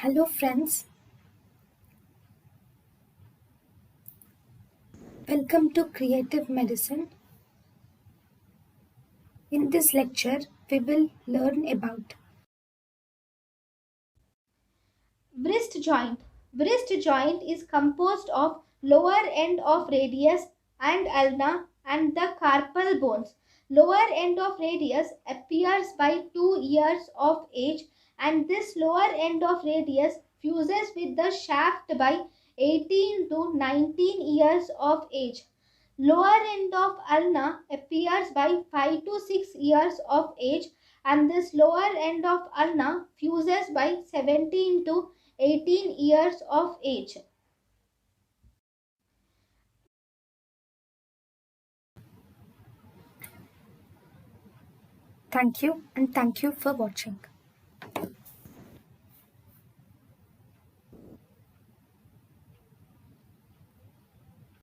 Hello, friends. Welcome to Creative Medicine. In this lecture, we will learn about Wrist joint. Wrist joint is composed of lower end of radius and ulna and the carpal bones. Lower end of radius appears by 2 years of age and this lower end of radius fuses with the shaft by 18 to 19 years of age. Lower end of ulna appears by 5 to 6 years of age and this lower end of ulna fuses by 17 to 18 years of age. thank you and thank you for watching.